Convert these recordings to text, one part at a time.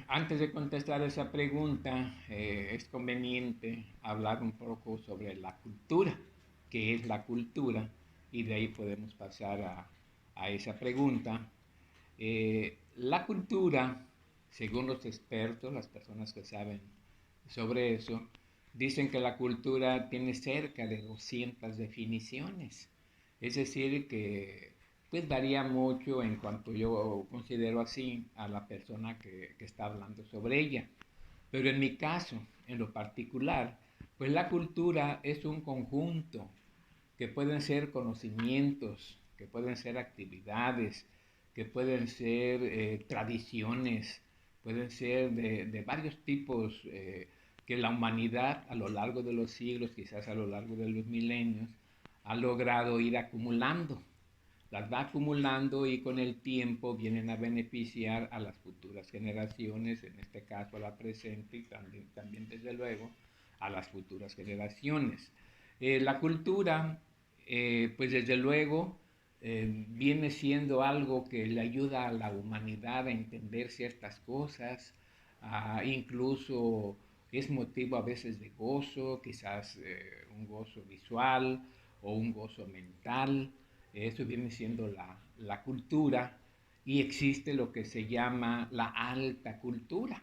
Antes de contestar esa pregunta, es conveniente hablar un poco sobre la cultura, qué es la cultura, y de ahí podemos pasar a esa pregunta. La cultura, según los expertos, las personas que saben sobre eso, dicen que la cultura tiene cerca de 200 definiciones. Es decir, que pues varía mucho en cuanto yo considero así a la persona que está hablando sobre ella. Pero en mi caso, en lo particular, pues la cultura es un conjunto que pueden ser conocimientos, que pueden ser actividades, que pueden ser tradiciones, pueden ser de varios tipos que la humanidad a lo largo de los siglos, quizás a lo largo de los milenios, ha logrado ir acumulando. Las va acumulando y con el tiempo vienen a beneficiar a las futuras generaciones, en este caso a la presente y también desde luego a las futuras generaciones. La cultura, pues desde luego, viene siendo algo que le ayuda a la humanidad a entender ciertas cosas, incluso es motivo a veces de gozo, quizás un gozo visual o un gozo mental. Eso viene siendo la cultura y existe lo que se llama la alta cultura.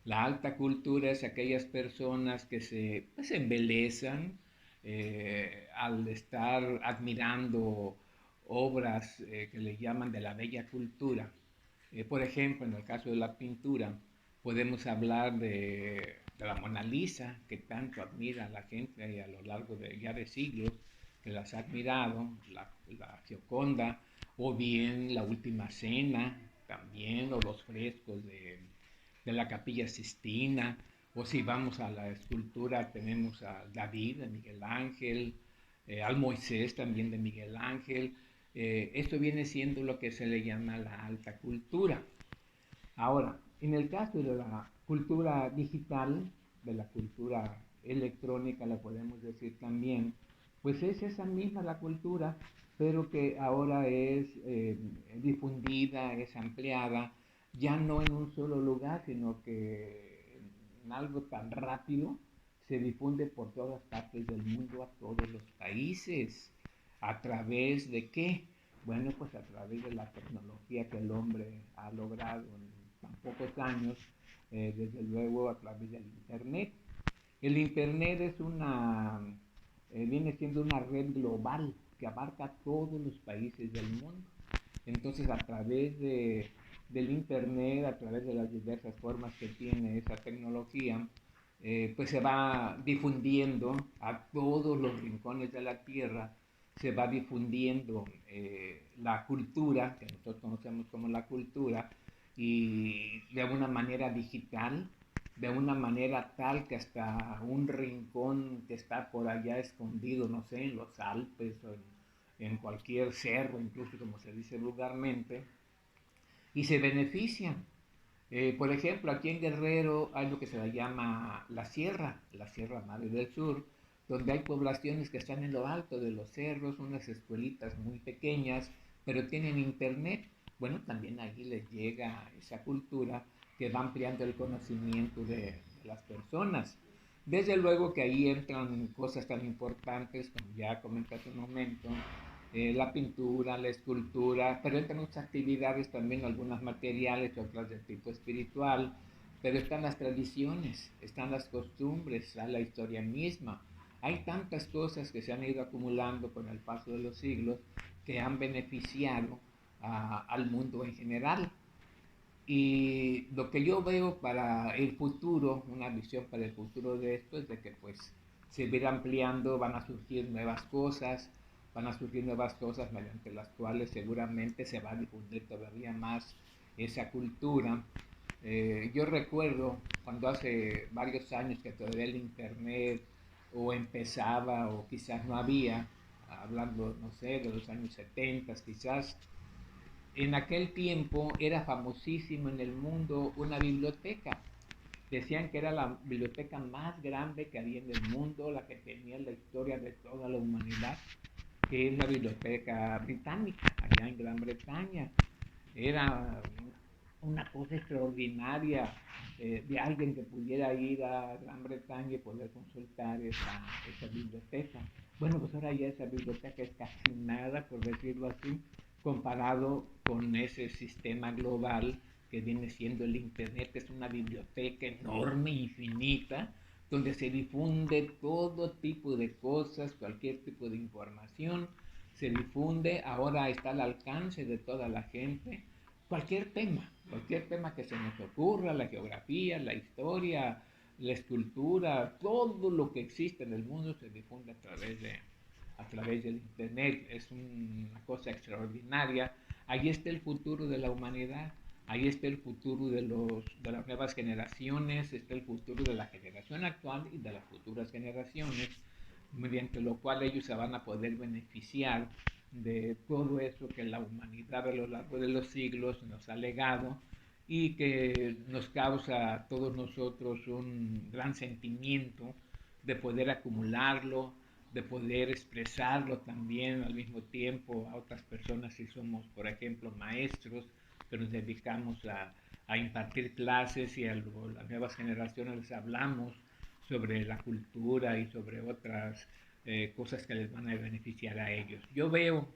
La alta cultura es aquellas personas que se pues, embelezan al estar admirando obras que le llaman de la bella cultura. Por ejemplo, en el caso de la pintura, podemos hablar de la Mona Lisa, que tanto admira la gente a lo largo de ya de siglos, que las ha admirado, la Gioconda, o bien la Última Cena, también, o los frescos de la Capilla Sistina, o si vamos a la escultura, tenemos a David de Miguel Ángel, al Moisés también de Miguel Ángel. Esto viene siendo lo que se le llama la alta cultura. Ahora, en el caso de la cultura digital, de la cultura electrónica, la podemos decir también, pues es esa misma la cultura, pero que ahora es difundida, es ampliada, ya no en un solo lugar, sino que en algo tan rápido se difunde por todas partes del mundo, a todos los países. ¿A través de qué? Bueno, pues a través de la tecnología que el hombre ha logrado en tan pocos años, desde luego a través del Internet. El Internet es viene siendo una red global que abarca todos los países del mundo. Entonces, a través del Internet, a través de las diversas formas que tiene esa tecnología, pues se va difundiendo a todos los rincones de la Tierra, se va difundiendo la cultura, que nosotros conocemos como la cultura, y de una manera digital, de una manera tal que hasta un rincón que está por allá escondido, no sé, en los Alpes o en cualquier cerro, incluso como se dice vulgarmente, y se benefician. Por ejemplo, aquí en Guerrero hay lo que se le llama la Sierra Madre del Sur, donde hay poblaciones que están en lo alto de los cerros, unas escuelitas muy pequeñas, pero tienen internet. Bueno, también allí les llega esa cultura que va ampliando el conocimiento de las personas. Desde luego que ahí entran cosas tan importantes, como ya comenté hace un momento, la pintura, la escultura, pero entran muchas actividades también, algunas materiales, otras de tipo espiritual, pero están las tradiciones, están las costumbres, está la historia misma. Hay tantas cosas que se han ido acumulando con el paso de los siglos que han beneficiado al mundo en general. Y lo que yo veo para el futuro, una visión para el futuro de esto es de que pues se va a ir ampliando, van a surgir nuevas cosas mediante las cuales seguramente se va a difundir todavía más esa cultura. Yo recuerdo cuando hace varios años que todavía el internet o empezaba o quizás no había, hablando, no sé, de los años 70 quizás, en aquel tiempo era famosísimo en el mundo una biblioteca. Decían que era la biblioteca más grande que había en el mundo, la que tenía la historia de toda la humanidad, que es la biblioteca británica, allá en Gran Bretaña. Era una cosa extraordinaria de alguien que pudiera ir a Gran Bretaña y poder consultar esa biblioteca. Bueno, pues ahora ya esa biblioteca es casi nada, por decirlo así, comparado con ese sistema global que viene siendo el Internet, que es una biblioteca enorme, infinita, donde se difunde todo tipo de cosas, cualquier tipo de información, se difunde, ahora está al alcance de toda la gente, cualquier tema que se nos ocurra, la geografía, la historia, la escultura, todo lo que existe en el mundo se difunde a través del Internet. Es una cosa extraordinaria. Ahí está el futuro de la humanidad, ahí está el futuro de las nuevas generaciones, está el futuro de la generación actual y de las futuras generaciones, mediante lo cual ellos se van a poder beneficiar de todo eso que la humanidad a lo largo de los siglos nos ha legado y que nos causa a todos nosotros un gran sentimiento de poder acumularlo, de poder expresarlo también al mismo tiempo a otras personas si somos, por ejemplo, maestros que nos dedicamos a impartir clases y a las nuevas generaciones les hablamos sobre la cultura y sobre otras cosas que les van a beneficiar a ellos. Yo veo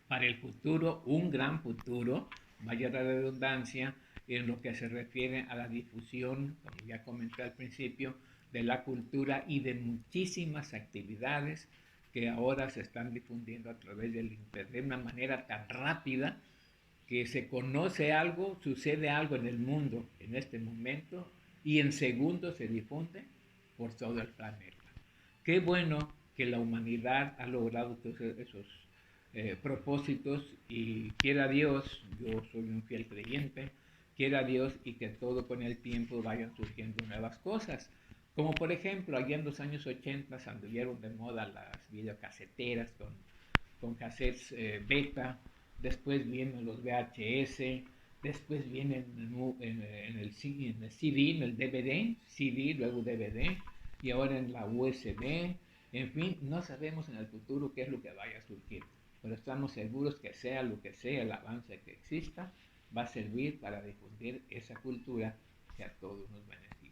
para el futuro un gran futuro, vaya la redundancia, en lo que se refiere a la difusión, como ya comenté al principio, de la cultura y de muchísimas actividades que ahora se están difundiendo a través del Internet de una manera tan rápida que se conoce algo, sucede algo en el mundo en este momento y en segundos se difunde por todo el planeta. Qué bueno que la humanidad ha logrado todos esos propósitos y quiera Dios, yo soy un fiel creyente, quiera Dios y que todo con el tiempo vayan surgiendo nuevas cosas. Como por ejemplo, allá en los años 80 anduvieron de moda las videocaseteras con cassettes beta, después vienen los VHS, después vienen en el CD, en el DVD, CD, luego DVD, y ahora en la USB. En fin, no sabemos en el futuro qué es lo que vaya a surgir, pero estamos seguros que sea lo que sea el avance que exista, va a servir para difundir esa cultura que a todos nos beneficia.